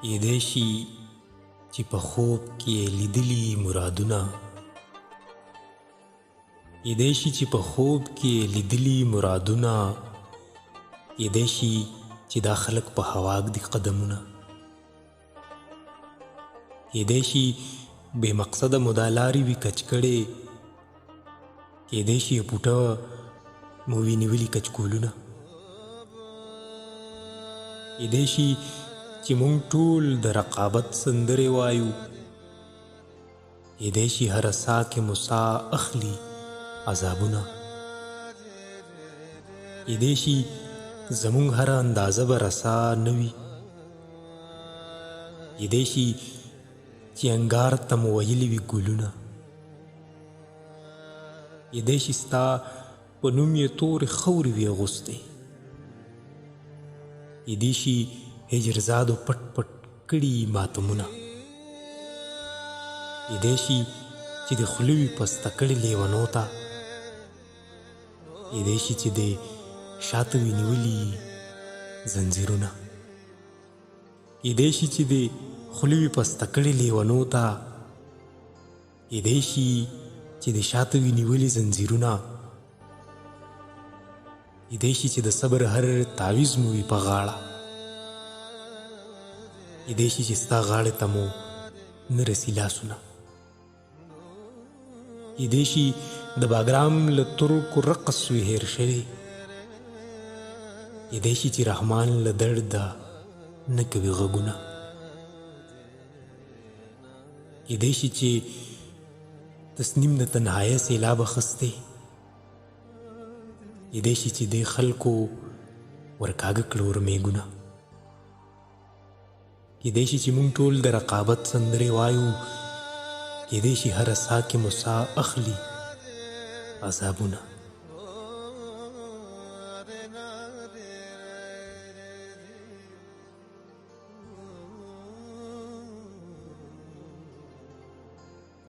کېدای شي چې په خوب کې لیدلي مرادونه کېدای شي چې په خوب کې لیدلي مرادونه کېدای شي چې دا خلک په هوا ږدي قدمونه کېدای شي بې مقصده مو دا لارې وي کچ کړې کېدای شي پوټه مو وي نیولي کچکولونه کېدای شي چې مونږ ټول د رقابت سندرې وایو کېدای شي هره ساه کې مو ساه اخلي عذابونه کېدای شي زمونږ هره اندازه به رسا نه وي کېدای شي چې انګار ته مو ویلي وي ګلونه کېدای شي ستا په نوم یې تورې خاورې وي اغوستې کېدای شي هجرزادو پټ پټ کړي ماتمونه کېدای شي چې د خولې وي پسته کړي لیونو ته کېدای شي چې د شاته وي نیولي زنځیرونه کېدای شي چې د خولې وي پسته کړي لیونو ته کېدای شي چې د شاته وي نیولي زنځیرونه کېدای شي چې د صبر هر تعویض مو وي په غاړه کېدای شي چې ستا غاړې ته مو نه رسي لاسونه کېدای شي د باګرام له ترکو رقص وي هیر شوی کېدای شي چې رحمان له درده نه کوي غږونه کېدای شي چې تسنیم د تنهایۍ سیلاب اخستی کېدای شي چې دې خلکو ورکاږه کړه ورمېږونه کېدای شي چې مونږ ټول د رقابت سندرې وایو کېدای شي هره ساه کې مو ساه اخلي عذابونه